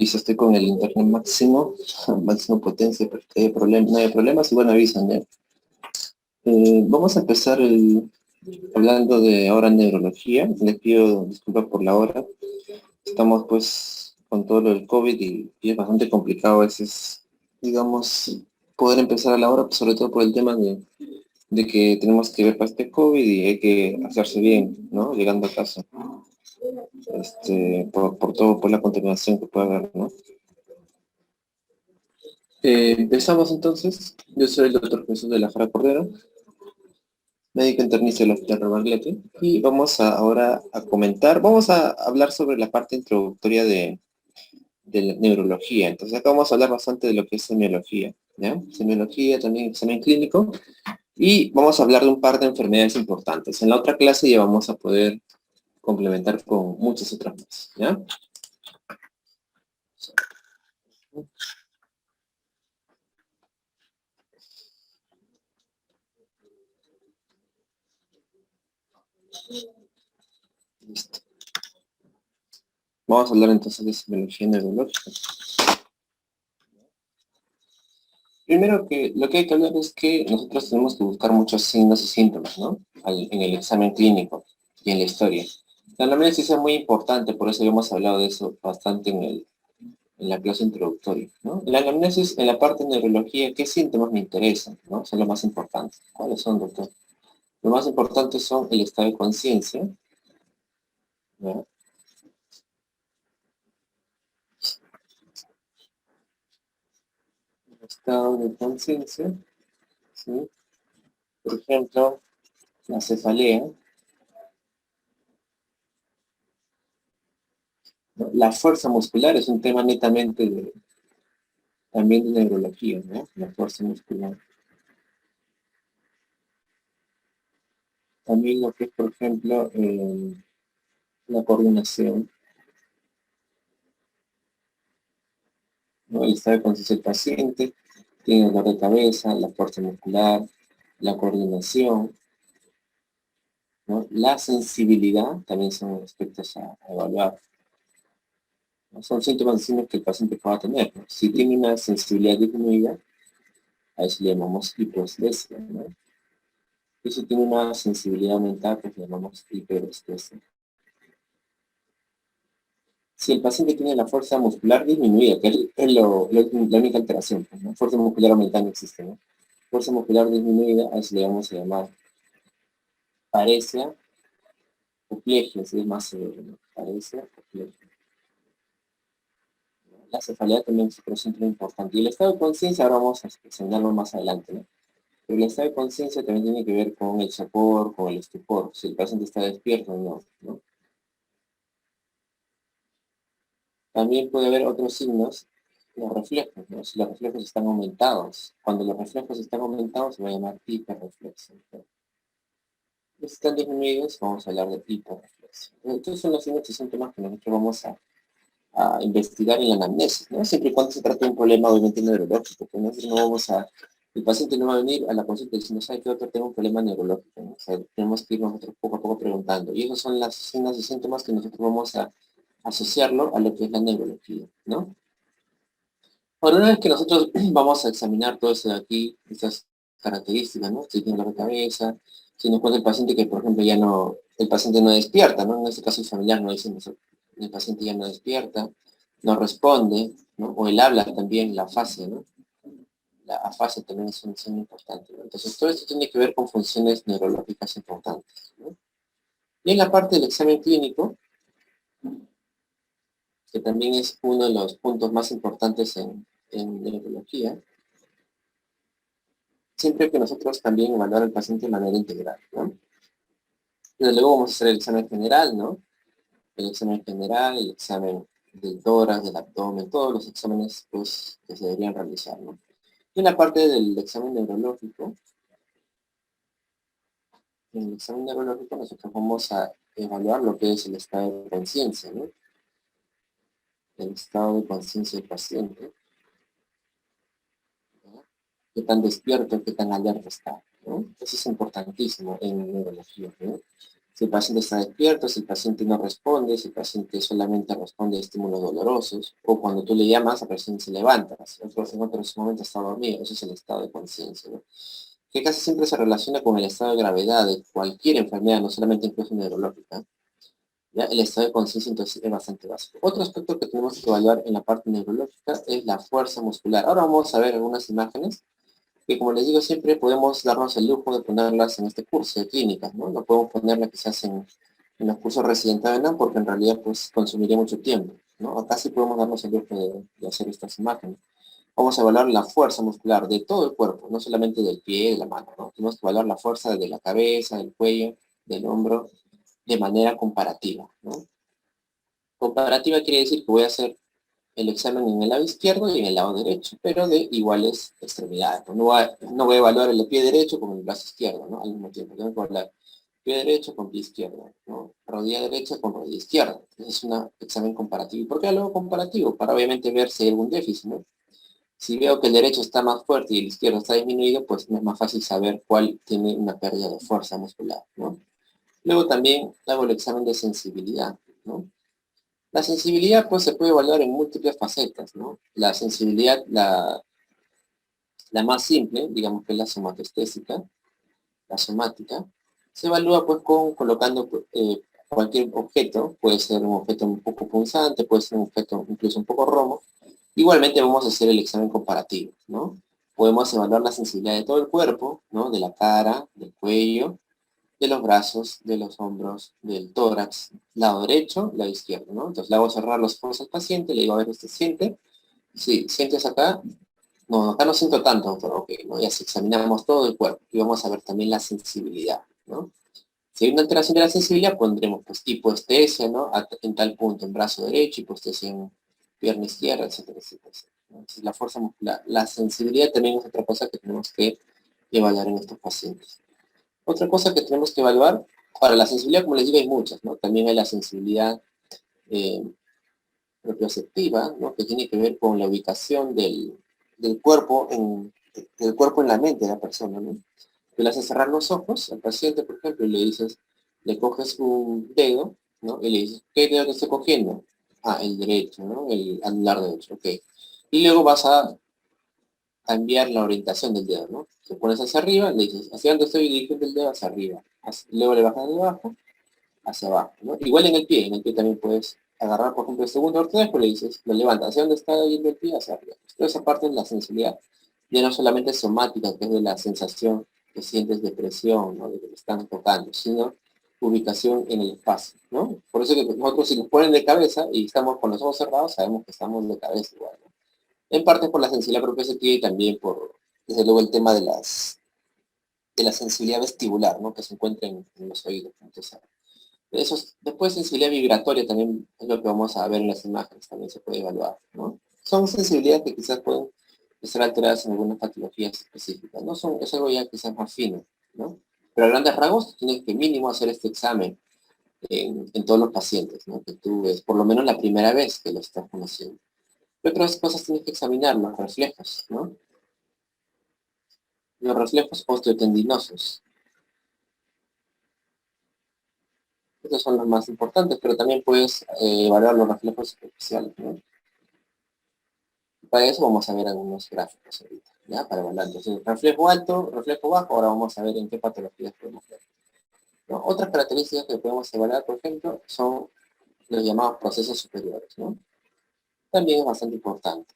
Listo, estoy con el internet máximo, máximo potencia, pero no hay problemas, y bueno, avisan, ¿ya? Vamos a empezar hablando de ahora neurología. Les pido disculpas por la hora. Estamos pues con todo lo del COVID y es bastante complicado a veces, digamos, poder empezar a la hora, pues, sobre todo por el tema de que tenemos que ver para este COVID y hay que hacerse bien, ¿no? Llegando a casa, por todo, por la contaminación que puede haber, ¿no? Empezamos entonces. Yo soy el doctor Jesús de la Jara Cordero, médico internista del Hospital Rebagliati, y ahora a comentar, vamos a hablar sobre la parte introductoria de la neurología. Entonces acá vamos a hablar bastante de lo que es semiología, ¿ya? Semiología, también examen clínico, y vamos a hablar de un par de enfermedades importantes. En la otra clase ya vamos a poder complementar con muchas otras más, ¿ya? Listo. Vamos a hablar entonces de semiología neurológica. Primero que lo que hay que hablar es que nosotros tenemos que buscar muchos signos y síntomas, ¿no? En el examen clínico y en la historia. La anamnesis es muy importante, por eso hemos hablado de eso bastante en la clase introductoria, ¿no? En la anamnesis, en la parte de neurología, ¿qué síntomas me interesan, ¿no? Son lo más importante. ¿Cuáles son, doctor? Lo más importante son el estado de conciencia, ¿no? El estado de conciencia, ¿sí? Por ejemplo, la cefalea, ¿no? La fuerza muscular es un tema netamente también de neurología, ¿no? La fuerza muscular. También lo que es, por ejemplo, la coordinación, ¿no? El estado de conciencia del paciente, tiene dolor de cabeza, la fuerza muscular, la coordinación, ¿no? La sensibilidad también son aspectos a evaluar, ¿no? Son síntomas que el paciente pueda tener, ¿no? Si tiene una sensibilidad disminuida, a eso le llamamos hipoestesia, ¿no? Y si tiene una sensibilidad aumentada, pues le llamamos hiperestesia. Si el paciente tiene la fuerza muscular disminuida, que es la única alteración, pues, ¿no? Fuerza muscular aumentada no existe, ¿no? Fuerza muscular disminuida, a eso le vamos a llamar paresia o plegia, si es más severo, ¿no? Paresia o plegia. La cefalea también es otro síntoma importante. Y el estado de conciencia, ahora vamos a examinarlo más adelante, ¿no? Pero el estado de conciencia también tiene que ver con el sopor, con el estupor, si el paciente está despierto o no, ¿no? También puede haber otros signos, los reflejos, ¿no? Si los reflejos están aumentados. Cuando los reflejos están aumentados se va a llamar hiperreflexo, ¿no? Si están disminuidos, vamos a hablar de hiporreflexo. Entonces son los signos y síntomas que nosotros vamos a investigar en la anamnesis, ¿no? Siempre y cuando se trate de un problema obviamente neurológico, pues nosotros no vamos el paciente no va a venir a la consulta diciendo, ¿sabe qué, doctor? Tengo un problema neurológico, ¿no? O sea, tenemos que ir nosotros poco a poco preguntando. Y esos son las signos y síntomas que nosotros vamos a asociarlo a lo que es la neurología, ¿no? Bueno, una vez que nosotros vamos a examinar todo eso de aquí, estas características, ¿no? Si tiene dolor de cabeza, si nos cuenta el paciente que, por ejemplo, el paciente no despierta, ¿no? En este caso el familiar no dice, el paciente ya no despierta, no responde, ¿no? O él habla también, la fase, ¿no? La afasia también es un signo importante, ¿no? Entonces, todo esto tiene que ver con funciones neurológicas importantes, ¿no? Y en la parte del examen clínico, que también es uno de los puntos más importantes en neurología, siempre que nosotros también evaluar al paciente de manera integral, ¿no? Desde luego vamos a hacer el examen general, ¿no? El examen general, el examen del tórax, del abdomen, todos los exámenes pues, que se deberían realizar, ¿no? Y en la parte del examen neurológico, en el examen neurológico nosotros vamos a evaluar lo que es el estado de conciencia, ¿no? El estado de conciencia del paciente, ¿no? Qué tan despierto, qué tan alerta está, ¿no? Eso es importantísimo en neurología, ¿no? Si el paciente está despierto, si el paciente no responde, si el paciente solamente responde a estímulos dolorosos, o cuando tú le llamas, el paciente se levanta, en otros momentos está dormido, eso es el estado de conciencia, ¿no? Que casi siempre se relaciona con el estado de gravedad de cualquier enfermedad, no solamente incluso neurológica. ¿Ya? El estado de conciencia entonces es bastante básico. Otro aspecto que tenemos que evaluar en la parte neurológica es la fuerza muscular. Ahora vamos a ver algunas imágenes que, como les digo, siempre podemos darnos el lujo de ponerlas en este curso de clínicas, ¿no? No podemos ponerlas quizás en los cursos residentes, ¿no? Porque en realidad pues consumiría mucho tiempo, ¿no? Acá sí podemos darnos el lujo de hacer estas imágenes. Vamos a evaluar la fuerza muscular de todo el cuerpo, no solamente del pie y de la mano, ¿no? Tenemos que evaluar la fuerza de la cabeza, del cuello, del hombro, de manera comparativa, ¿no? Comparativa quiere decir que voy a hacer el examen en el lado izquierdo y en el lado derecho, pero de iguales extremidades. No voy a evaluar el pie derecho con el brazo izquierdo, ¿no? Al mismo tiempo, tengo que evaluar pie derecho con pie izquierdo, ¿no? Rodilla derecha con rodilla izquierda. Es un examen comparativo. ¿Y por qué lo comparativo? Para obviamente ver si hay algún déficit, ¿no? Si veo que el derecho está más fuerte y el izquierdo está disminuido, pues me es más fácil saber cuál tiene una pérdida de fuerza muscular, ¿no? Luego también hago el examen de sensibilidad, ¿no? La sensibilidad pues se puede evaluar en múltiples facetas, ¿no? La sensibilidad, la más simple, digamos que es la somatoestésica, la somática, se evalúa pues colocando cualquier objeto, puede ser un objeto un poco punzante, puede ser un objeto incluso un poco romo. Igualmente vamos a hacer el examen comparativo, ¿no? Podemos evaluar la sensibilidad de todo el cuerpo, ¿no? De la cara, del cuello, de los brazos, de los hombros, del tórax, lado derecho, lado izquierdo, ¿no? Entonces le hago cerrar los ojos al paciente, le digo, a ver, ¿usted siente? Sí, ¿sientes acá? No, acá no siento tanto, doctor, ok, ¿no? Ya si examinamos todo el cuerpo y vamos a ver también la sensibilidad, ¿no? Si hay una alteración de la sensibilidad, pondremos pues hipoestesia, ¿no? En tal punto, en brazo derecho, hipoestesia en pierna izquierda, etcétera, etcétera, etcétera. Entonces, la fuerza muscular, la sensibilidad también es otra cosa que tenemos que evaluar en estos pacientes. Otra cosa que tenemos que evaluar, para la sensibilidad, como les digo, hay muchas, ¿no? También hay la sensibilidad eh, propioceptiva, ¿no? Que tiene que ver con la ubicación del cuerpo en la mente de la persona, ¿no? Tú le haces cerrar los ojos al paciente, por ejemplo, y le dices, le coges un dedo, ¿no? Y le dices, ¿qué dedo te estoy cogiendo? Ah, el derecho, ¿no? El anular derecho, ok. Y luego vas a cambiar la orientación del dedo, ¿no? Te pones hacia arriba, le dices, ¿hacia dónde estoy dirigiendo el dedo? Hacia arriba. Luego le bajas de abajo, hacia abajo, ¿no? Igual en el pie también puedes agarrar, por ejemplo, el segundo ortodejo, le dices, lo levantas, ¿hacia dónde está yendo el pie? Hacia arriba. Toda esa parte es la sensibilidad, ya no solamente somática, que es de la sensación que sientes de presión, ¿no? De que te están tocando, sino ubicación en el espacio, ¿no? Por eso que nosotros si nos ponen de cabeza y estamos con los ojos cerrados, sabemos que estamos de cabeza igual, ¿no? En parte por la sensibilidad propioceptiva y también por, desde luego, el tema de la sensibilidad vestibular, ¿no? Que se encuentra en los oídos. Entonces, después sensibilidad vibratoria también es lo que vamos a ver en las imágenes, también se puede evaluar, ¿no? Son sensibilidades que quizás pueden estar alteradas en algunas patologías específicas, ¿no? Es algo ya quizás más fino, ¿no? Pero a grandes rasgos tienes que mínimo hacer este examen en todos los pacientes, ¿no? Que tú ves, por lo menos la primera vez que lo estás conociendo. ¿Qué otras cosas tienes que examinar? Los reflejos, ¿no? Los reflejos osteotendinosos. Estos son los más importantes, pero también puedes evaluar los reflejos superficiales, ¿no? Para eso vamos a ver algunos gráficos ahorita, ¿ya? Para evaluar. Entonces, reflejo alto, reflejo bajo, ahora vamos a ver en qué patologías podemos ver, ¿no? Otras características que podemos evaluar, por ejemplo, son los llamados procesos superiores, ¿no? También es bastante importante.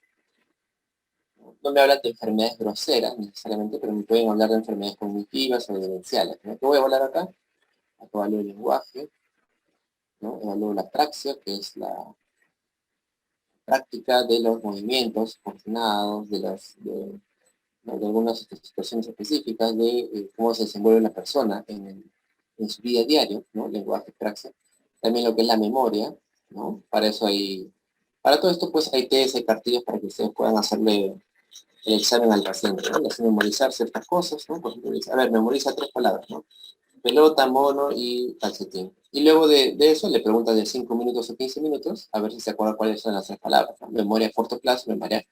No me hablan de enfermedades groseras necesariamente, pero me pueden hablar de enfermedades cognitivas o demenciales, ¿no? ¿Qué voy a hablar acá? Acá evalúo el lenguaje, ¿no? Evalúo la praxia, que es la práctica de los movimientos coordinados, ¿no? De algunas situaciones específicas de cómo se desenvuelve la persona en su vida diaria, ¿no? Lenguaje, praxia. También lo que es la memoria, ¿no? Para todo esto, pues hay test, hay cartillas para que ustedes puedan hacerle el examen al paciente, ¿no? Le hacen memorizar ciertas cosas, ¿no? Por ejemplo, dice, a ver, memoriza 3 palabras, ¿no? Pelota, mono y calcetín. Y luego de eso le preguntas de 5 minutos o 15 minutos a ver si se acuerda cuáles son las 3 palabras, ¿no? Memoria a corto plazo, memoria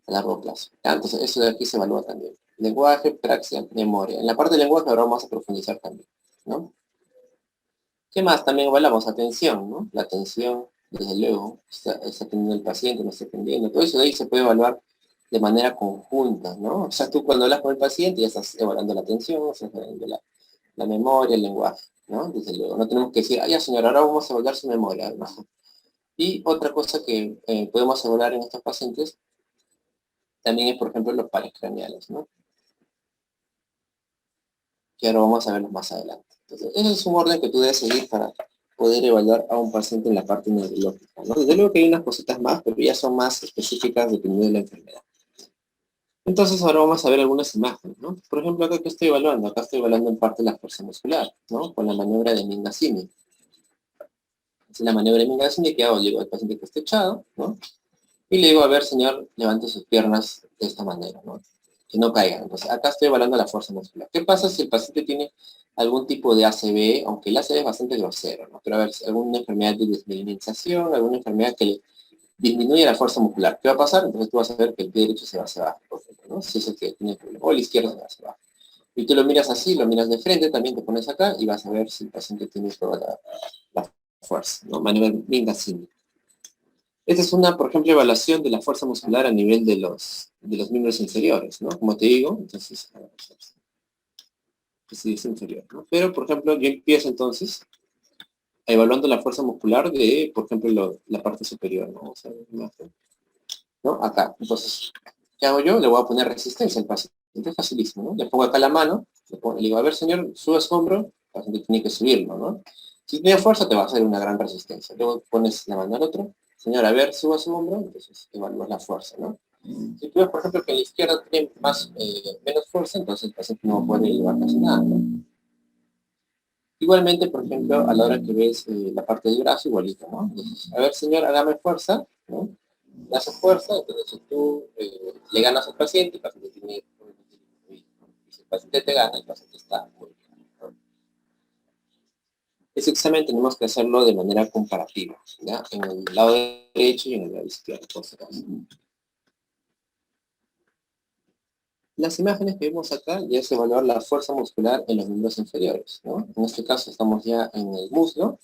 a largo plazo. ¿Ya? Entonces eso de aquí se evalúa también. Lenguaje, praxia, memoria. En la parte del lenguaje ahora vamos a profundizar también, ¿no? ¿Qué más? También evaluamos atención, ¿no? La atención, desde luego, está teniendo el paciente, no está atendiendo. Todo eso de ahí se puede evaluar de manera conjunta, ¿no? O sea, tú cuando hablas con el paciente ya estás evaluando la atención, estás evaluando la memoria, el lenguaje, ¿no? Desde luego, no tenemos que decir, ah, ya señora, ahora vamos a evaluar su memoria, ¿no? Y otra cosa que podemos evaluar en estos pacientes también es, por ejemplo, los pares craneales, ¿no? Que ahora vamos a verlos más adelante. Entonces, ese es un orden que tú debes seguir para poder evaluar a un paciente en la parte neurológica, ¿no? Desde luego que hay unas cositas más, pero ya son más específicas dependiendo de la enfermedad. Entonces ahora vamos a ver algunas imágenes, ¿no? Por ejemplo, acá que estoy evaluando, acá estoy evaluando en parte la fuerza muscular, ¿no? Con la maniobra de Mingasini. Es la maniobra de Mingasini que hago, le digo al paciente que está echado, ¿no? Y le digo, a ver, señor, levante sus piernas de esta manera, ¿no? Que no caigan. Entonces, acá estoy evaluando la fuerza muscular. ¿Qué pasa si el paciente tiene algún tipo de ACV, aunque el ACV es bastante grosero, ¿no? Pero a ver, alguna enfermedad de desmineralización, alguna enfermedad que le disminuye la fuerza muscular. ¿Qué va a pasar? Entonces tú vas a ver que el pie derecho se va hacia abajo, por ejemplo, ¿no? Si es el que tiene el problema. O el izquierdo se va hacia abajo. Y tú lo miras así, lo miras de frente, también te pones acá y vas a ver si el paciente tiene toda la fuerza, ¿no? Manuel Mingasini. Esta es una, por ejemplo, evaluación de la fuerza muscular a nivel de los miembros inferiores, ¿no? Como te digo, entonces, sí es inferior, ¿no? Pero, por ejemplo, yo empiezo entonces evaluando la fuerza muscular de, por ejemplo, la parte superior, ¿no? O sea, ¿no? Acá. Entonces, ¿qué hago yo? Le voy a poner resistencia al paciente. Es facilísimo, ¿no? Le pongo acá la mano, le digo, a ver, señor, sube su hombro, el paciente tiene que subirlo, ¿no? Si tiene fuerza, te va a hacer una gran resistencia. Luego pones la mano al otro, señor, a ver, suba su hombro, entonces evalúas la fuerza, ¿no? Si tú ves, por ejemplo, que la izquierda tiene menos fuerza, entonces el paciente no puede elevar casi nada, ¿no? Igualmente, por ejemplo, a la hora que ves la parte del brazo, igualito, ¿no? Entonces, a ver, señor, hágame fuerza, ¿no? Le haces fuerza, entonces si tú le ganas al paciente, el paciente tiene y si el paciente te gana, el paciente está muy bien, ¿no? Ese examen tenemos que hacerlo de manera comparativa, ¿ya? En el lado derecho y en el lado izquierdo, por si acaso. Las imágenes que vemos acá ya es evaluar la fuerza muscular en los miembros inferiores, ¿no? En este caso estamos ya en el muslo.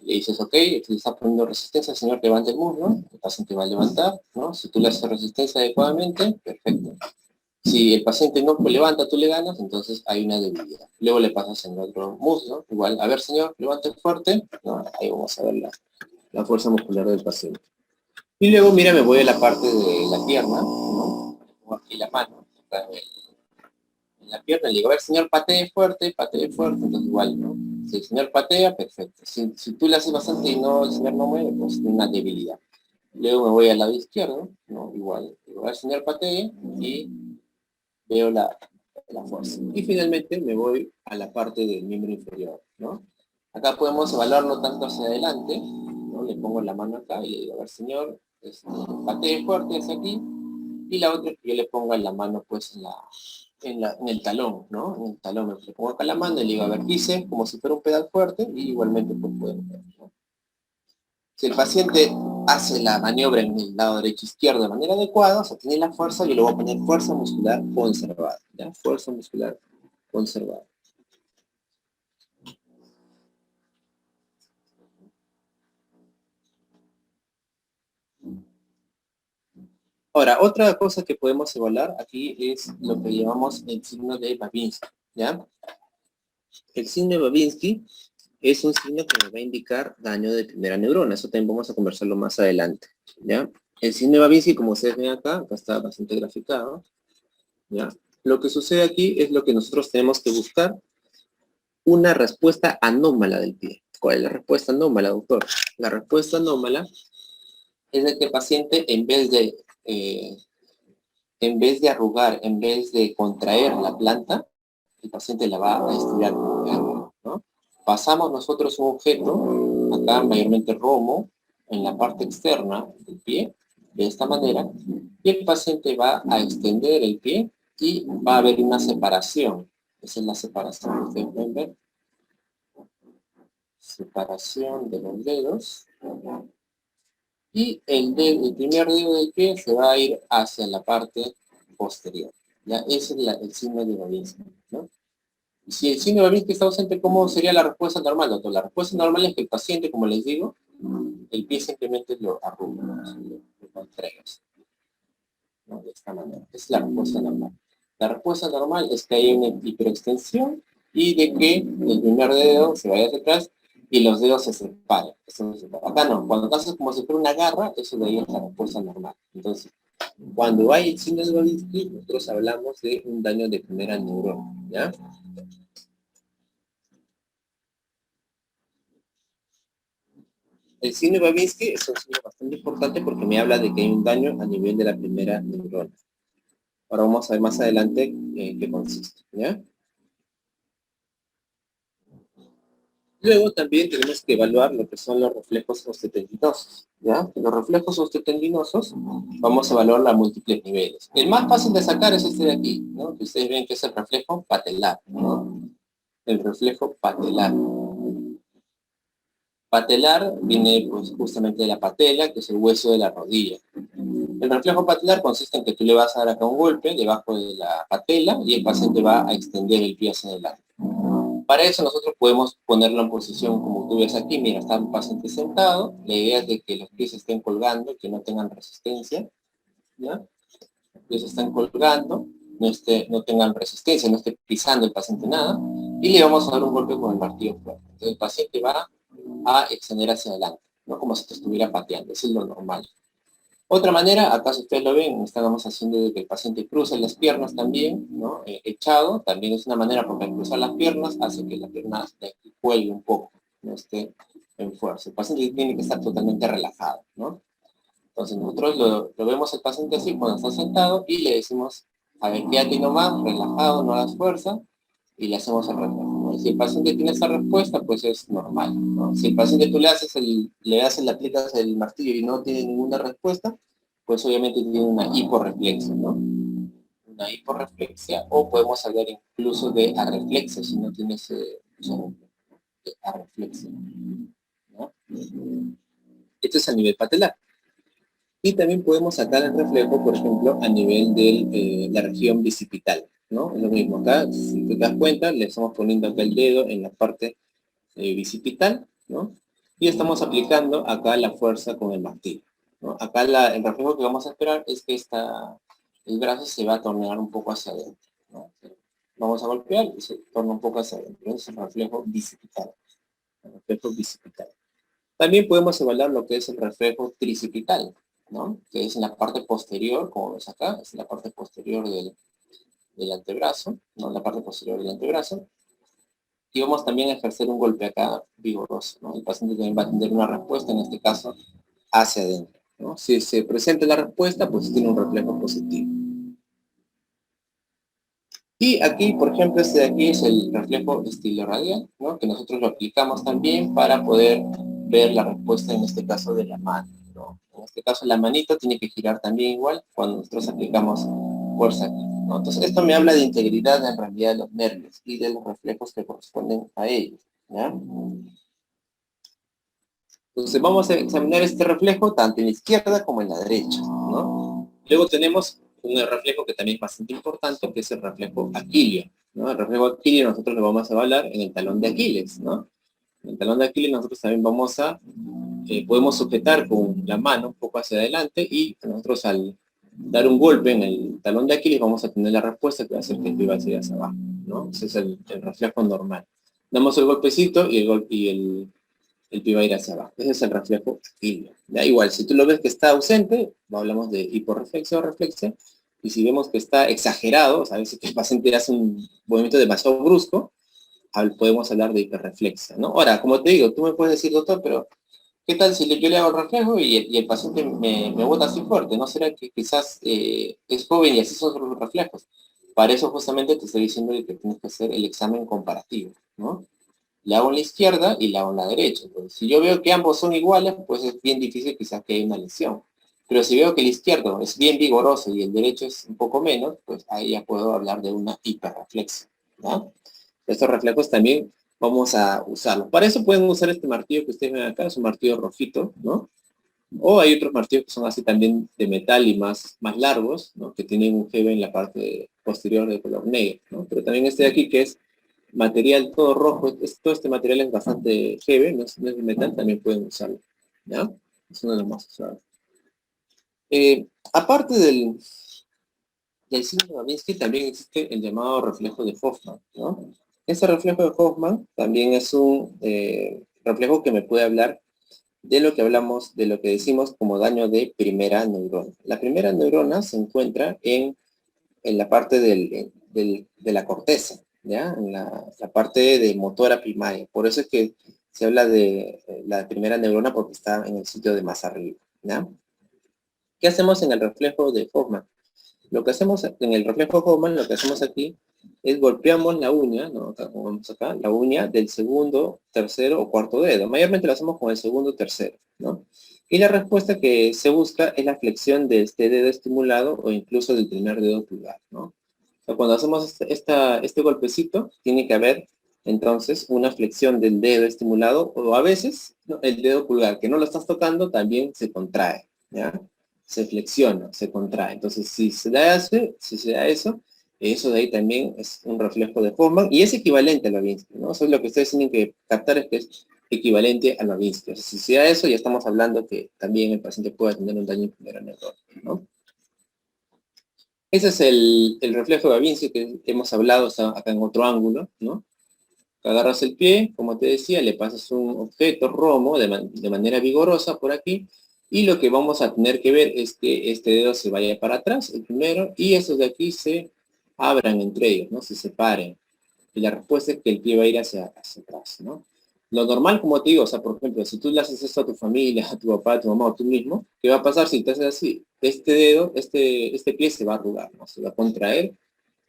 Le dices, ok, si le está poniendo resistencia, señor, levante el muslo, el paciente va a levantar, ¿no? Si tú le haces resistencia adecuadamente, perfecto. Si el paciente no levanta, tú le ganas, entonces hay una debilidad. Luego le pasas en el otro muslo, igual, a ver, señor, levante fuerte, ¿no? Ahí vamos a ver la fuerza muscular del paciente. Y luego, mira, me voy a la parte de la pierna, ¿no? Pongo aquí la mano, acá en la pierna, le digo, a ver, señor, patee fuerte, entonces igual, ¿no? Si el señor patea, perfecto. Si tú le haces bastante y no, el señor no mueve, pues tiene una debilidad. Luego me voy al lado izquierdo, ¿no? Igual, digo, a ver, señor, patee, y veo la fuerza. Y finalmente me voy a la parte del miembro inferior, ¿no? Acá podemos evaluarlo tanto hacia adelante, ¿no? Le pongo la mano acá y le digo, a ver, señor, patee fuerte hacia aquí, y la otra que yo le ponga la mano pues en el talón, ¿no? En el talón me pongo acá la mano y le digo, a ver, pise como si fuera un pedal fuerte y igualmente pues podemos ver, ¿no? Si el paciente hace la maniobra en el lado derecho izquierdo de manera adecuada, o sea, tiene la fuerza, yo le voy a poner fuerza muscular conservada, ¿ya? Fuerza muscular conservada. Ahora, otra cosa que podemos evaluar aquí es lo que llamamos el signo de Babinski, ¿ya? El signo de Babinski es un signo que nos va a indicar daño de primera neurona. Eso también vamos a conversarlo más adelante, ¿ya? El signo de Babinski, como ustedes ven acá está bastante graficado, ¿ya? Lo que sucede aquí es lo que nosotros tenemos que buscar, una respuesta anómala del pie. ¿Cuál es la respuesta anómala, doctor? La respuesta anómala es de que el paciente, en vez de arrugar, en vez de contraer la planta, el paciente la va a estirar, ¿no? Pasamos nosotros un objeto, acá mayormente romo, en la parte externa del pie, de esta manera, y el paciente va a extender el pie y va a haber una separación. Esa es la separación, ustedes pueden ver. Separación de los dedos. Y el primer dedo del pie se va a ir hacia la parte posterior. ¿Ya? Ese es el signo de Babinski, ¿no? Si el signo de Babinski está ausente, ¿cómo sería la respuesta normal, doctor? La respuesta normal es que el paciente, como les digo, el pie simplemente lo arruga, ¿no? Lo contraes, ¿no? De esta manera. Esa es la respuesta normal. La respuesta normal es que hay una hiperextensión y de que el primer dedo se vaya hacia atrás y los dedos se separen. Acá no, cuando haces como si fuera una garra, eso de ahí es la respuesta normal. Entonces, cuando hay el signo de Babinski, nosotros hablamos de un daño de primera neurona, ¿ya? El signo de Babinski es un signo bastante importante porque me habla de que hay un daño a nivel de la primera neurona. Ahora vamos a ver más adelante en qué consiste, ¿ya? Luego también tenemos que evaluar lo que son los reflejos osteotendinosos, ¿ya? Los reflejos osteotendinosos vamos a evaluar a múltiples niveles. El más fácil de sacar es este de aquí, ¿no? Que ustedes ven que es el reflejo patelar, ¿no? El reflejo patelar. Patelar viene pues, justamente de la patela, que es el hueso de la rodilla. El reflejo patelar consiste en que tú le vas a dar acá un golpe debajo de la patela y el paciente va a extender el pie hacia adelante. Para eso nosotros podemos ponerlo en posición como tú ves aquí. Mira, está el paciente sentado. La idea es de que los pies estén colgando, que no tengan resistencia, ¿ya? Los pies están colgando, no tengan resistencia, no esté pisando el paciente nada. Y le vamos a dar un golpe con el martillo fuerte. Entonces el paciente va a extender hacia adelante, ¿no? Como si te estuviera pateando. Eso es lo normal. Otra manera, acá si ustedes lo ven, estábamos haciendo de que el paciente cruce las piernas también, ¿no? Echado, también es una manera porque al cruzar las piernas hace que la pierna cuelgue un poco, no esté en fuerza. El paciente tiene que estar totalmente relajado, ¿no? Entonces nosotros lo vemos al paciente así cuando está sentado y le decimos, a ver, quédate nomás, relajado, no hagas fuerza, y le hacemos el reflejo, ¿no? Si el paciente tiene esa respuesta, pues es normal, ¿no? Si el paciente tú le aplicas el martillo y no tiene ninguna respuesta, pues obviamente tiene una hiporreflexia, ¿no? Una hiporreflexia, o podemos hablar incluso de arreflexia, si no tienes arreflexia, ¿no? Esto es a nivel patelar. Y también podemos sacar el reflejo, por ejemplo, a nivel de la región bicipital, ¿no? Es lo mismo acá, si te das cuenta, le estamos poniendo acá el dedo en la parte bicipital, ¿no? Y estamos aplicando acá la fuerza con el martillo, ¿no? Acá el reflejo que vamos a esperar es que el brazo se va a tornear un poco hacia adentro, ¿no? Vamos a golpear y se torna un poco hacia adentro. Ese es el reflejo bicipital. El reflejo bicipital. También podemos evaluar lo que es el reflejo tricipital, ¿no? Que es en la parte posterior, como ves acá, es en la parte posterior del antebrazo, ¿no? La parte posterior del antebrazo. Y vamos también a ejercer un golpe acá vigoroso, ¿no? El paciente también va a tener una respuesta, en este caso, hacia adentro, ¿no? Si se presenta la respuesta, pues tiene un reflejo positivo. Y aquí, por ejemplo, este de aquí es el reflejo estiloradial, ¿no? Que nosotros lo aplicamos también para poder ver la respuesta, en este caso, de la mano, ¿no? En este caso, la manita tiene que girar también igual cuando nosotros aplicamos fuerza aquí, ¿no? Entonces, esto me habla de integridad en realidad de los nervios y de los reflejos que corresponden a ellos, ¿ya? Entonces, vamos a examinar este reflejo tanto en la izquierda como en la derecha, ¿no? Luego tenemos un reflejo que también es bastante importante, que es el reflejo aquileo, ¿no? El reflejo aquileo nosotros lo vamos a hablar en el talón de Aquiles, ¿no? En el talón de Aquiles nosotros también podemos sujetar con la mano un poco hacia adelante y nosotros al dar un golpe en el talón de Aquiles vamos a tener la respuesta que va a hacer que el pie va hacia abajo, ¿no? Ese es el reflejo normal. Damos el golpecito y el pie va a ir hacia abajo. Ese es el reflejo aquileo. Da igual, si tú lo ves que está ausente, hablamos de hiporreflexia o reflexia, y si vemos que está exagerado, o sea, a veces que el paciente hace un movimiento demasiado brusco, podemos hablar de hiperreflexia, ¿no? Ahora, como te digo, tú me puedes decir, doctor, pero ¿qué tal si yo le hago el reflejo y el paciente me bota así fuerte? ¿No será que quizás es joven y así son los reflejos? Para eso justamente te estoy diciendo que tienes que hacer el examen comparativo, ¿no? Le hago en la izquierda y le hago en la derecha. Entonces, si yo veo que ambos son iguales, pues es bien difícil quizás que haya una lesión. Pero si veo que el izquierdo es bien vigoroso y el derecho es un poco menos, pues ahí ya puedo hablar de una hiperreflexia, ¿no? Estos reflejos también vamos a usarlos. Para eso pueden usar este martillo que ustedes ven acá, es un martillo rojito, ¿no? O hay otros martillos que son así también de metal y más largos, ¿no? Que tienen un gebe en la parte posterior de color negro, ¿no? Pero también este de aquí que es material todo rojo, todo este material es bastante heavy, no es de metal, también pueden usarlo, ¿ya? Es uno de los más usados. Aparte del signo de Babinski, también existe el llamado reflejo de Hoffman, ¿no? Ese reflejo de Hoffman también es un reflejo que me puede hablar de lo que hablamos, de lo que decimos como daño de primera neurona. La primera neurona se encuentra en la parte de la corteza, ¿ya? En la parte de motora primaria. Por eso es que se habla de la primera neurona porque está en el sitio de más arriba, ¿ya? ¿Qué hacemos en el reflejo de Hoffman? Lo que hacemos en el reflejo Hoffman, lo que hacemos aquí es golpeamos la uña, ¿no? Acá, como vemos acá, la uña del segundo, tercero o cuarto dedo. Mayormente lo hacemos con el segundo, tercero, ¿no? Y la respuesta que se busca es la flexión de este dedo estimulado o incluso del primer dedo pulgar, ¿no? O sea, cuando hacemos este golpecito, tiene que haber entonces una flexión del dedo estimulado o a veces, ¿no?, el dedo pulgar, que no lo estás tocando, también se contrae, ¿ya? Se flexiona, se contrae. Entonces, si se da eso, eso de ahí también es un reflejo de Hoffman y es equivalente a Babinski, ¿no? Eso es lo que ustedes tienen que captar, es que es equivalente a Babinski. O sea, si se da eso, ya estamos hablando que también el paciente puede tener un daño en primera neurona, ¿no? Ese es el reflejo de Babinski que hemos hablado, está acá en otro ángulo, ¿no? Agarras el pie, como te decía, le pasas un objeto romo de manera vigorosa por aquí, y lo que vamos a tener que ver es que este dedo se vaya para atrás, el primero, y estos de aquí se abran entre ellos, ¿no? Se separen. Y la respuesta es que el pie va a ir hacia atrás, ¿no? Lo normal, como te digo, o sea, por ejemplo, si tú le haces esto a tu familia, a tu papá, a tu mamá o tú mismo, ¿qué va a pasar si te haces así? Este dedo, este pie se va a arrugar, ¿no? Se va a contraer,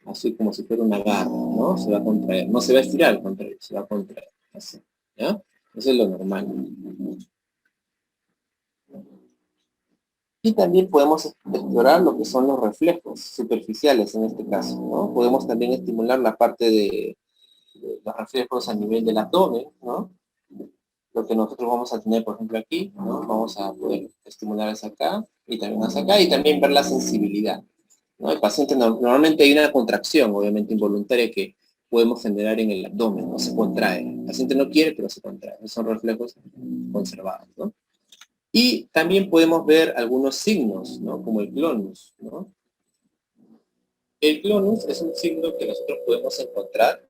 así como si fuera una garra, ¿no? Se va a contraer, no se va a estirar, al contrario, se va a contraer, así, ¿ya? Eso es lo normal. Y también podemos explorar lo que son los reflejos superficiales en este caso, ¿no? Podemos también estimular la parte de los reflejos a nivel del abdomen, ¿no? Lo que nosotros vamos a tener, por ejemplo, aquí, ¿no? Vamos a poder estimular hacia acá y también hacia acá y también ver la sensibilidad, ¿no? El paciente normalmente hay una contracción, obviamente involuntaria, que podemos generar en el abdomen, ¿no? Se contrae. El paciente no quiere, pero se contrae. Esos son reflejos conservados, ¿no? Y también podemos ver algunos signos, ¿no? Como el clonus, ¿no? El clonus es un signo que nosotros podemos encontrar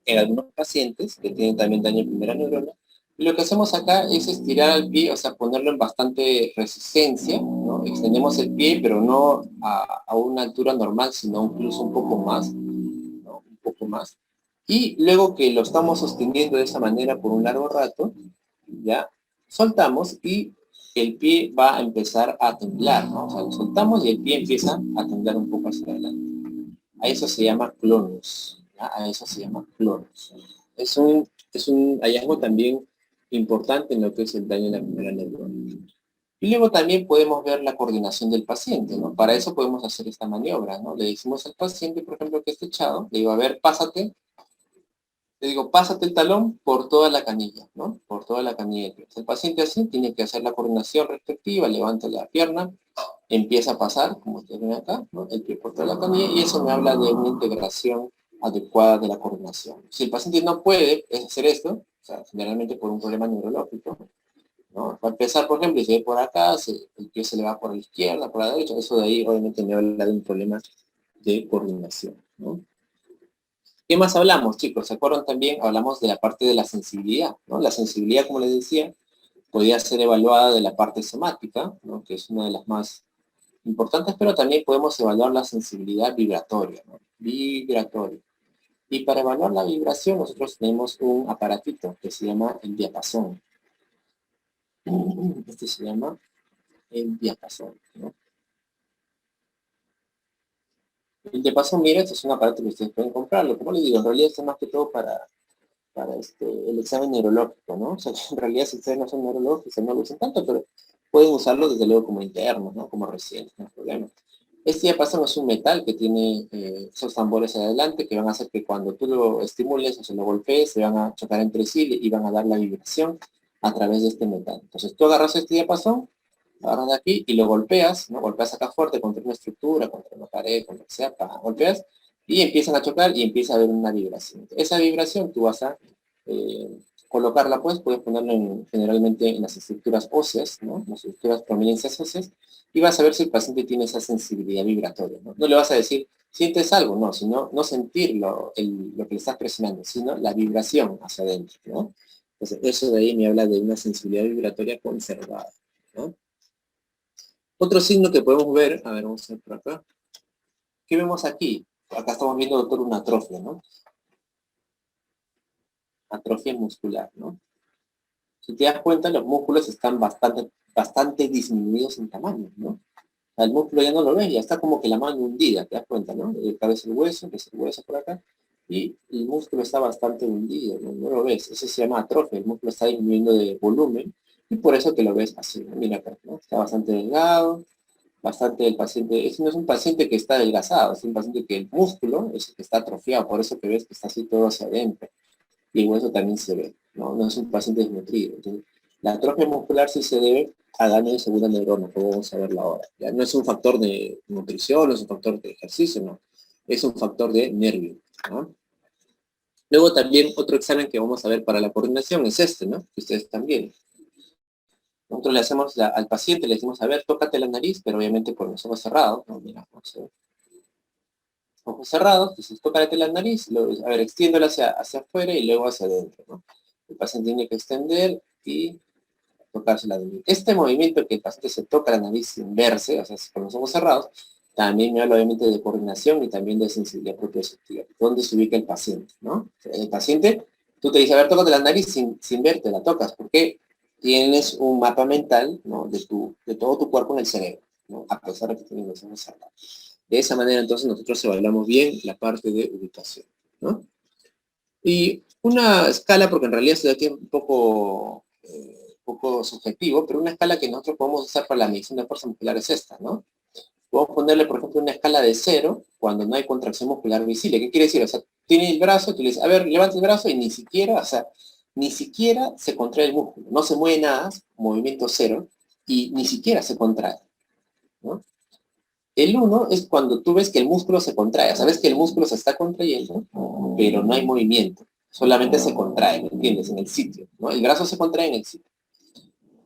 en algunos pacientes que tienen también daño en primera neurona. Y lo que hacemos acá es estirar el pie, o sea, ponerlo en bastante resistencia, ¿no? Extendemos el pie, pero no a una altura normal, sino incluso un poco más, ¿no? Un poco más. Y luego que lo estamos sosteniendo de esa manera por un largo rato, ya soltamos y el pie va a empezar a temblar, ¿no? O sea, lo soltamos y el pie empieza a temblar un poco hacia adelante. A eso se llama clonus, ¿ya? A eso se llama clonus. Es un hallazgo también importante en lo que es el daño en la primera neurona. Y luego también podemos ver la coordinación del paciente, ¿no? Para eso podemos hacer esta maniobra, ¿no? Le decimos al paciente, por ejemplo, que esté echado, le digo, a ver, pásate, le digo, pásate el talón por toda la canilla, ¿no? Por toda la canilla. El paciente así tiene que hacer la coordinación respectiva, levanta la pierna, empieza a pasar, como ustedes ven acá, ¿no? El pie por toda la canilla, y eso me habla de una integración adecuada de la coordinación. Si el paciente no puede hacer esto, o sea, generalmente por un problema neurológico, ¿no? Va a empezar, por ejemplo, y se ve por acá, el pie se le va por la izquierda, por la derecha, eso de ahí obviamente me habla de un problema de coordinación, ¿no? ¿Qué más hablamos, chicos? ¿Se acuerdan también? Hablamos de la parte de la sensibilidad, ¿no? La sensibilidad, como les decía, podría ser evaluada de la parte somática, ¿no? Que es una de las más importantes, pero también podemos evaluar la sensibilidad vibratoria, ¿no? Vibratoria. Y para evaluar la vibración, nosotros tenemos un aparatito que se llama el diapasón. Este se llama el diapasón, ¿no? El diapasón, mira, este es un aparato que ustedes pueden comprarlo. Como les digo, en realidad es más que todo para el examen neurológico, ¿no? O sea, en realidad si ustedes no son neurológicos, no lo usan tanto, pero pueden usarlo desde luego como interno, ¿no? Como reciente, no hay problema. Este diapasón es un metal que tiene esos tambores adelante que van a hacer que cuando tú lo estimules o se lo golpees, se van a chocar entre sí y van a dar la vibración a través de este metal. Entonces tú agarras este diapasón, lo agarras de aquí y lo golpeas, ¿no? Golpeas acá fuerte contra una estructura, contra una pared, contra lo que sea, golpeas y empiezan a chocar y empieza a haber una vibración. Esa vibración tú vas a colocarla, pues, puedes ponerla generalmente en las estructuras óseas, ¿no? Las estructuras prominencias óseas, y vas a ver si el paciente tiene esa sensibilidad vibratoria, ¿no? No le vas a decir, sientes algo, no, sino no sentir lo que le estás presionando, sino la vibración hacia adentro, ¿no? Entonces, eso de ahí me habla de una sensibilidad vibratoria conservada, ¿no? Otro signo que podemos ver, a ver, vamos a ver por acá. ¿Qué vemos aquí? Acá estamos viendo, doctor, una atrofia, ¿no? Atrofia muscular, ¿no? Si te das cuenta, los músculos están bastante disminuidos en tamaño, ¿no? El músculo ya no lo ves, ya está como que la mano hundida, te das cuenta, ¿no? Cabeza el hueso, que es el hueso por acá, y el músculo está bastante hundido, ¿no? No lo ves, eso se llama atrofia, el músculo está disminuyendo de volumen, y por eso que lo ves así, ¿no? Mira acá, ¿no? Está bastante delgado, bastante el paciente, ese no es un paciente que está adelgazado, es un paciente que el músculo es el que está atrofiado, por eso que ves que está así todo hacia adentro, y el hueso también se ve, ¿no? No es un paciente desnutrido. Entonces, la atrofia muscular sí se debe a daño de segunda neurona, como vamos a verlo ahora. ¿Ya? No es un factor de nutrición, no es un factor de ejercicio, no. Es un factor de nervio, ¿no? Luego también otro examen que vamos a ver para la coordinación es este, ¿no? Que ustedes también. Nosotros le hacemos al paciente, le decimos, a ver, tócate la nariz, pero obviamente por los ojos cerrados, ¿no? Mira, vamos a ver. Ojos cerrados, entonces tócate la nariz, luego, a ver, extiéndola hacia afuera y luego hacia adentro, ¿no? El paciente tiene que extender y tocarse la nariz. Este movimiento que el paciente se toca la nariz sin verse, o sea, con los ojos cerrados, también me habla obviamente de coordinación y también de sensibilidad propioceptiva. ¿Dónde se ubica el paciente, no? El paciente, tú te dices, a ver, tócate la nariz sin verte, la tocas, porque tienes un mapa mental, ¿no? De todo tu cuerpo en el cerebro, ¿no? A pesar de que tienes los ojos cerrados. De esa manera, entonces, nosotros evaluamos bien la parte de ubicación, ¿no? Y una escala, porque en realidad estoy aquí un poco subjetivo, pero una escala que nosotros podemos usar para la medición de fuerza muscular es esta, ¿no? Podemos ponerle, por ejemplo, una escala de 0 cuando no hay contracción muscular visible. ¿Qué quiere decir? O sea, tiene el brazo, tú le dices, a ver, levanta el brazo y ni siquiera, o sea, ni siquiera se contrae el músculo. No se mueve nada, movimiento 0, y ni siquiera se contrae, ¿no? El 1 es cuando tú ves que el músculo se contrae, sabes que el músculo se está contrayendo, pero no hay movimiento, solamente se contrae, ¿me entiendes? En el sitio, ¿no? El brazo se contrae en el sitio.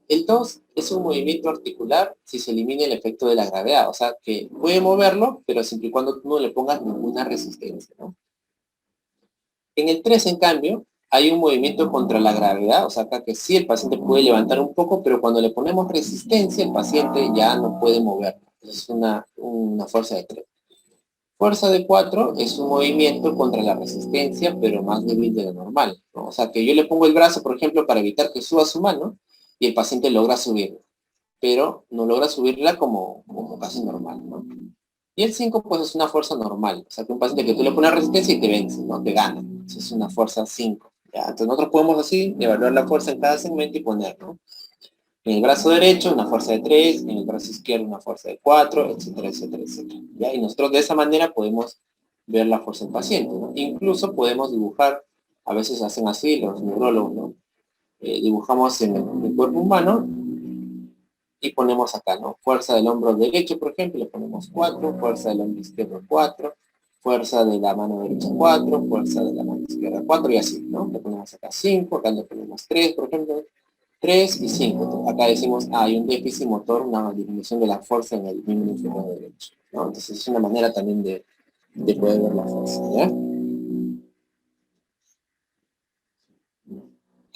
El 2 es un movimiento articular si se elimina el efecto de la gravedad, o sea, que puede moverlo, pero siempre y cuando tú no le pongas ninguna resistencia, ¿no? En el 3, en cambio, hay un movimiento contra la gravedad, o sea, acá que sí el paciente puede levantar un poco, pero cuando le ponemos resistencia, el paciente ya no puede moverlo. Es una fuerza de 3. Fuerza de 4 es un movimiento contra la resistencia, pero más débil de lo normal, ¿no? O sea, que yo le pongo el brazo, por ejemplo, para evitar que suba su mano, y el paciente logra subirla, pero no logra subirla como casi normal, ¿no? Y el 5, pues, es una fuerza normal. O sea, que un paciente que tú le pones resistencia y te vence, ¿no? Te gana. Eso es una fuerza 5. ¿Ya? Entonces nosotros podemos así evaluar la fuerza en cada segmento y poner, ¿no? En el brazo derecho una fuerza de 3, en el brazo izquierdo una fuerza de 4, etcétera, etcétera, etcétera. ¿Ya? Y nosotros de esa manera podemos ver la fuerza del paciente, ¿no? Incluso podemos dibujar, a veces hacen así los neurólogos, ¿no? Dibujamos en el cuerpo humano y ponemos acá, ¿no? Fuerza del hombro derecho, por ejemplo, le ponemos 4, fuerza del hombro izquierdo 4, fuerza de la mano derecha 4, fuerza de la mano izquierda 4 y así, ¿no? Le ponemos acá 5, acá le ponemos 3, por ejemplo, 3 y 5. Acá decimos, hay un déficit motor, una disminución de la fuerza en el miembro inferior derecho, ¿no? Entonces es una manera también de poder ver la fuerza, ¿ya?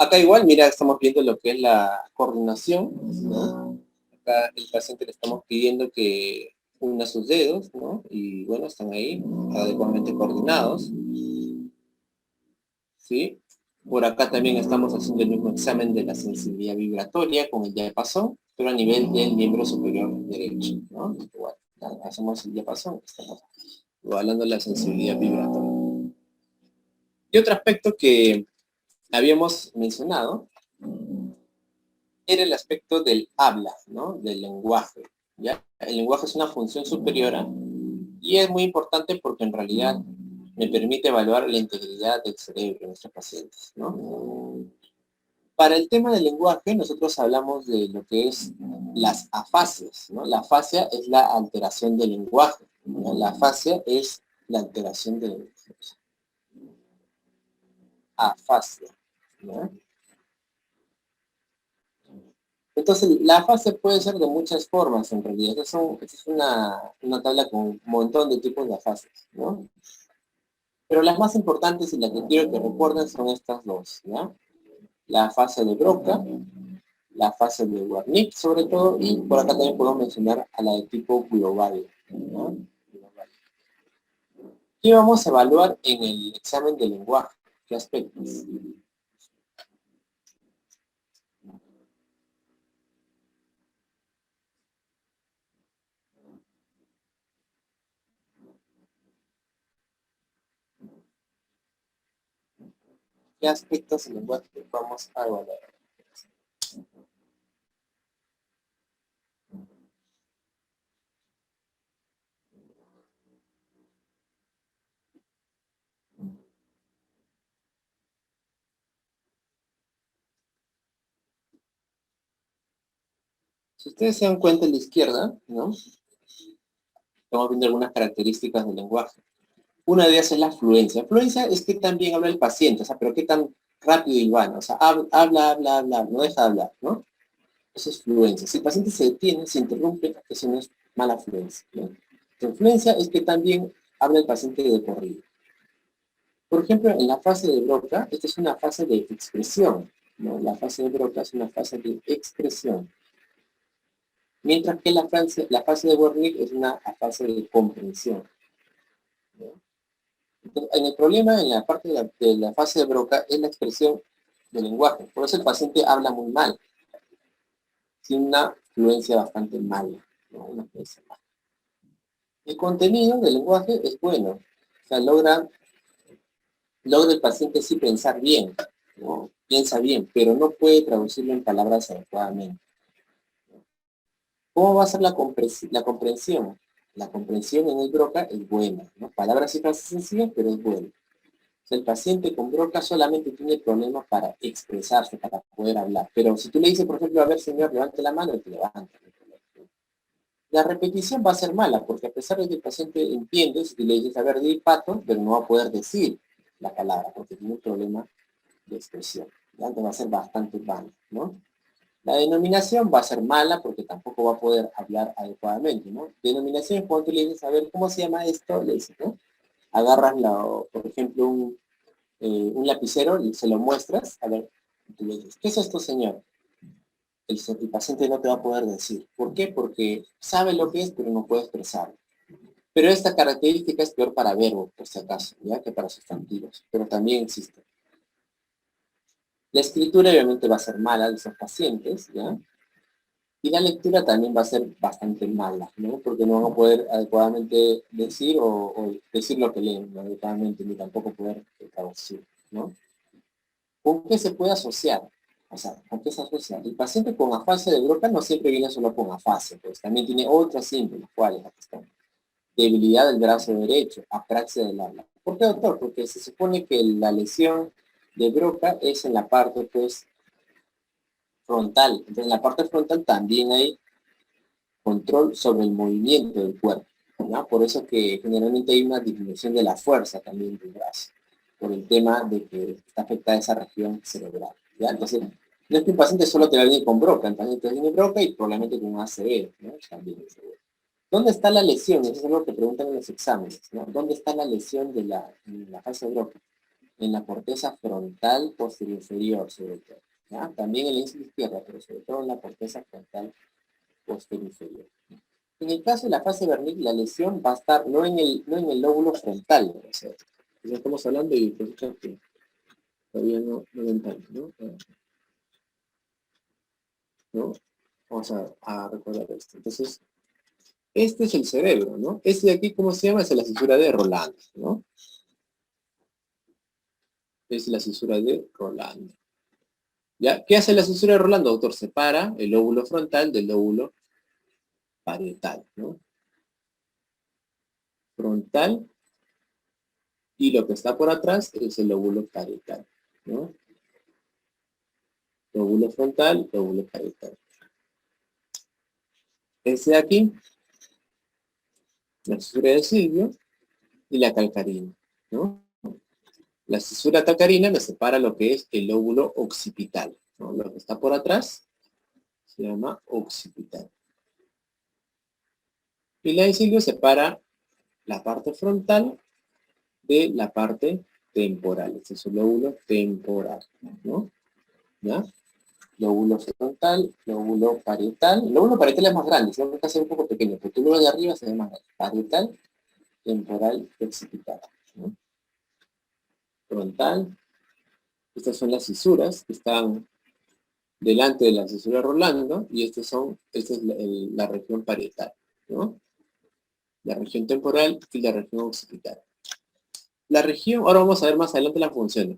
Acá igual, mira, estamos viendo lo que es la coordinación, ¿no? Acá el paciente le estamos pidiendo que una sus dedos, ¿no? Y bueno, están ahí adecuadamente coordinados, ¿sí? Por acá también estamos haciendo el mismo examen de la sensibilidad vibratoria con el diapasón, pero a nivel del miembro superior derecho, ¿no? Igual, hacemos el diapasón, estamos evaluando la sensibilidad vibratoria. Y otro aspecto que habíamos mencionado era el aspecto del habla, ¿no? Del lenguaje, ¿ya? El lenguaje es una función superior y es muy importante porque en realidad me permite evaluar la integridad del cerebro de nuestros pacientes, ¿no? Para el tema del lenguaje, nosotros hablamos de lo que es las afasias, ¿no? La afasia es la alteración del lenguaje, ¿no? La afasia es la alteración de afasia, ¿no? Entonces, la afasia puede ser de muchas formas, en realidad. Esta es una tabla con un montón de tipos de afasias, ¿no? Pero las más importantes y las que quiero que recuerden son estas dos, ¿ya? La afasia de Broca, la afasia de Wernicke, sobre todo, y por acá también podemos mencionar a la de tipo global, ¿no? ¿Qué vamos a evaluar en el examen de lenguaje? ¿Qué aspectos? ¿Qué aspectos del lenguaje vamos a evaluar? Si ustedes se dan cuenta en la izquierda, ¿no? Estamos viendo algunas características del lenguaje. Una de ellas es la fluencia. Fluencia es que tan bien habla el paciente, o sea, pero qué tan rápido y vano. O sea, habla, no deja de hablar, ¿no? Eso es fluencia. Si el paciente se detiene, se interrumpe, eso no es mala fluencia, ¿no? Entonces, fluencia es que tan bien habla el paciente de corrido. Por ejemplo, en la fase de Broca, esta es una fase de expresión, ¿no? La fase de Broca es una fase de expresión. Mientras que la fase de Wernicke es una fase de comprensión, ¿no? Entonces, en el problema, en la parte de la fase de Broca, es la expresión del lenguaje. Por eso el paciente habla muy mal, tiene una fluencia bastante mala, ¿no? Una fluencia mala. El contenido del lenguaje es bueno, o sea, logra el paciente sí pensar bien, ¿no? Piensa bien, pero no puede traducirlo en palabras adecuadamente. ¿Cómo va a ser la comprensión? La comprensión en el Broca es buena, ¿no? Palabras y frases sencillas, pero es buena. O sea, el paciente con Broca solamente tiene problemas para expresarse, para poder hablar. Pero si tú le dices, por ejemplo, a ver, señor, levante la mano, te levanta. La repetición va a ser mala, porque a pesar de que el paciente entiende, si tú le dices, a ver, di pato, pero no va a poder decir la palabra, porque tiene un problema de expresión. ¿Ya? Entonces va a ser bastante vano, ¿no? La denominación va a ser mala porque tampoco va a poder hablar adecuadamente, ¿no? Denominación es cuando tú le dices, a ver, ¿cómo se llama esto? Le dices, ¿no? Agarras, por ejemplo, un lapicero y se lo muestras, a ver, tú le dices, ¿qué es esto, señor? El paciente no te va a poder decir. ¿Por qué? Porque sabe lo que es, pero no puede expresarlo. Pero esta característica es peor para verbos, por si acaso, ¿ya? Que para sustantivos, pero también existe. La escritura obviamente va a ser mala de esos pacientes, ¿ya? Y la lectura también va a ser bastante mala, ¿no? Porque no van a poder adecuadamente decir o decir lo que leen, ¿no? Adecuadamente, ni tampoco poder traducir, ¿no? ¿Con qué se puede asociar? O sea, ¿con qué se asocia? El paciente con afasia de Broca no siempre viene solo con afasia, pues también tiene otros síntomas, ¿cuáles? Aquí están. Debilidad del brazo derecho, apraxia del habla. ¿Por qué, doctor? Porque se supone que la lesión de Broca es en la parte, pues, frontal. Entonces, en la parte frontal también hay control sobre el movimiento del cuerpo, ¿no? Por eso que generalmente hay una disminución de la fuerza también del brazo, por el tema de que está afectada esa región cerebral, ¿ya? Entonces, no es que un paciente solo te va a venir con Broca, el paciente tiene Broca y probablemente con ACV, ¿no? También es seguro. ¿Dónde está la lesión? Eso es algo que preguntan en los exámenes, ¿no? ¿Dónde está la lesión de la fase de Broca? En la corteza frontal posterior inferior, sobre todo, ¿ya? También en la ínsula izquierda, pero sobre todo en la corteza frontal posterior inferior. En el caso de la fase Wernicke, la lesión va a estar no en el lóbulo frontal, ¿no? O sea, ya estamos hablando y pues que todavía no lo entiendo, ¿no? ¿No? Vamos a recordar esto. Entonces, este es el cerebro, ¿no? Este de aquí, ¿cómo se llama? Es la cisura de Rolando, ¿no? Es la cisura de Rolando. ¿Ya? ¿Qué hace la cisura de Rolando, doctor? Separa el lóbulo frontal del lóbulo parietal, ¿no? Frontal, y lo que está por atrás es el lóbulo parietal, ¿no? Lóbulo frontal, lóbulo parietal. Este de aquí, la cisura de Silvio, y la calcarina, ¿no? La cisura calcarina nos separa lo que es el lóbulo occipital, ¿no? Lo que está por atrás se llama occipital. Y la de cilio separa la parte frontal de la parte temporal. Este es el lóbulo temporal, ¿no? ¿Ya? Lóbulo frontal, lóbulo parietal. El lóbulo parietal es más grande, sino que hace un poco pequeño, porque el lóbulo de arriba se ve más grande. Parietal, temporal, occipital, ¿no? Frontal. Estas son las cisuras que están delante de la cisura rolando, y esta es la región parietal, ¿no? La región temporal y la región occipital. La región, ahora vamos a ver más adelante las funciones,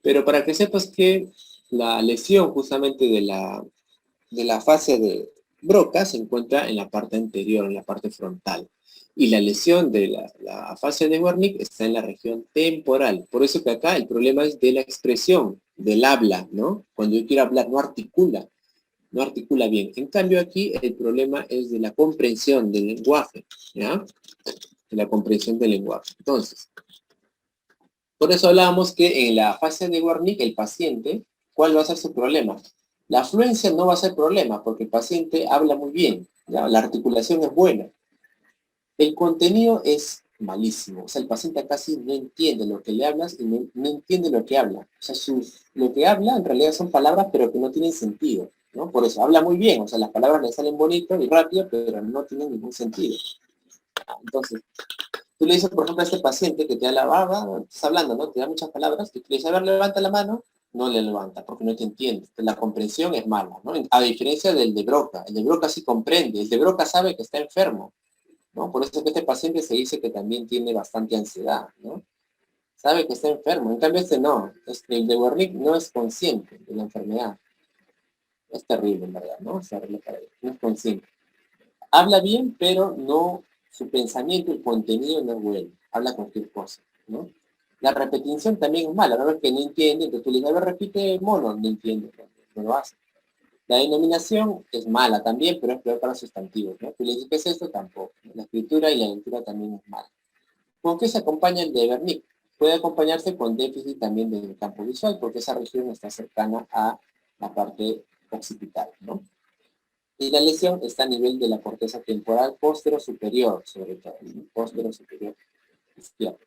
pero para que sepas que la lesión justamente de la fase de Broca se encuentra en la parte anterior, en la parte frontal. Y la lesión de la fase de Wernicke está en la región temporal. Por eso que acá el problema es de la expresión, del habla, ¿no? Cuando yo quiero hablar, no articula bien. En cambio aquí el problema es de la comprensión del lenguaje, ¿ya? De la comprensión del lenguaje. Entonces, por eso hablábamos que en la fase de Wernicke el paciente, ¿cuál va a ser su problema? La fluencia no va a ser problema porque el paciente habla muy bien, ¿ya? La articulación es buena. El contenido es malísimo, o sea, el paciente casi no entiende lo que le hablas y no entiende lo que habla. O sea, lo que habla en realidad son palabras pero que no tienen sentido, ¿no? Por eso habla muy bien, o sea, las palabras le salen bonitas y rápido, pero no tienen ningún sentido. Entonces, tú le dices, por ejemplo, a este paciente que te habla, estás hablando, ¿no? Te da muchas palabras, y tú le dices, a ver, levanta la mano, no le levanta, porque no te entiende. La comprensión es mala, ¿no? A diferencia del de Broca. El de Broca sí comprende, el de Broca sabe que está enfermo, ¿no? Por eso que este paciente se dice que también tiene bastante ansiedad, ¿no? Sabe que está enfermo. En cambio este no. El de Wernicke no es consciente de la enfermedad. Es terrible, en verdad, ¿no? Es terrible para él. No es consciente. Habla bien, pero no, su pensamiento, el contenido no es bueno. Habla cualquier cosa, ¿no? La repetición también es mala, ¿no? Es que no entiende, entonces tú le dices, a ver, repite mono, no entiende, no lo hace. La denominación es mala también, pero es peor para sustantivos, ¿no? Tú le dices, ¿qué es esto? Tampoco. La escritura y la lectura también es mala. ¿Con qué se acompaña el de Wernicke? Puede acompañarse con déficit también del campo visual, porque esa región está cercana a la parte occipital, ¿no? Y la lesión está a nivel de la corteza temporal posterior-superior, sobre todo, ¿no? Posterior-superior izquierdo.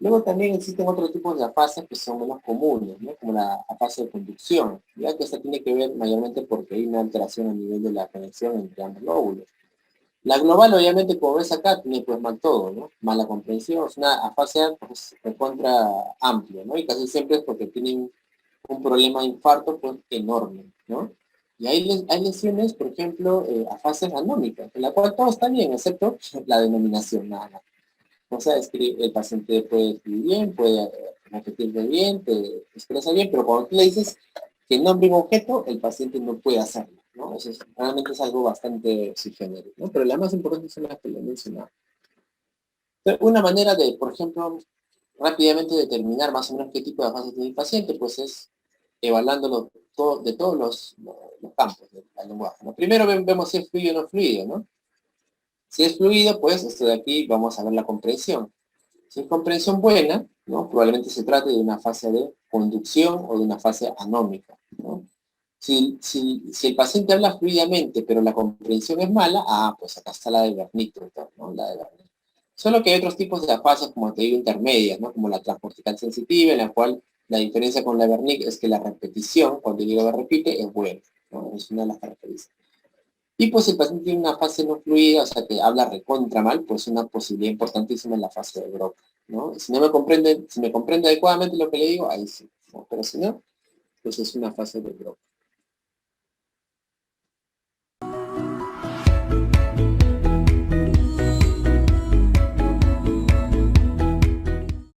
Luego también existen otros tipos de afasias que son menos comunes, ¿no? Como la afasia de conducción, ya que esta tiene que ver mayormente porque hay una alteración a nivel de la conexión entre ambos lóbulos. La global, obviamente, como ves acá, tiene pues mal todo, ¿no? Mala comprensión, es una afasia pues recontra amplia, ¿no? Y casi siempre es porque tienen un problema de infarto pues enorme, ¿no? Y hay lesiones, por ejemplo, afasias anómicas, en la cual todo está bien, excepto la denominación, nada. O sea, el paciente puede escribir bien, puede repetirlo bien, te expresa bien, pero cuando tú le dices que nombre un objeto, el paciente no puede hacerlo, ¿no? Eso realmente es algo bastante subgénero, ¿no? Pero las más importantes son las que le he mencionado. Entonces, una manera de, por ejemplo, rápidamente determinar más o menos qué tipo de afasia tiene el paciente, pues es evaluándolo de todos los campos del lenguaje, ¿no? Primero vemos si es fluido o no fluido, ¿no? Si es fluido, pues esto de aquí vamos a ver la comprensión. Si es comprensión buena, ¿no? Probablemente se trate de una fase de conducción o de una fase anómica, ¿no? Si el paciente habla fluidamente, pero la comprensión es mala, pues acá está la de Wernicke, ¿no? La de Wernicke. Solo que hay otros tipos de afasias, como te digo, intermedias, ¿no? Como la transcortical sensitiva, en la cual la diferencia con la Wernicke es que la repetición, cuando el hígado repite, es buena, ¿no? Es una de las características. Y pues si el paciente tiene una fase no fluida, o sea que habla recontra mal, pues una posibilidad importantísima en la fase de Broca, ¿no? Si me comprende adecuadamente lo que le digo, ahí sí, ¿no? Pero si no, pues es una fase de Broca.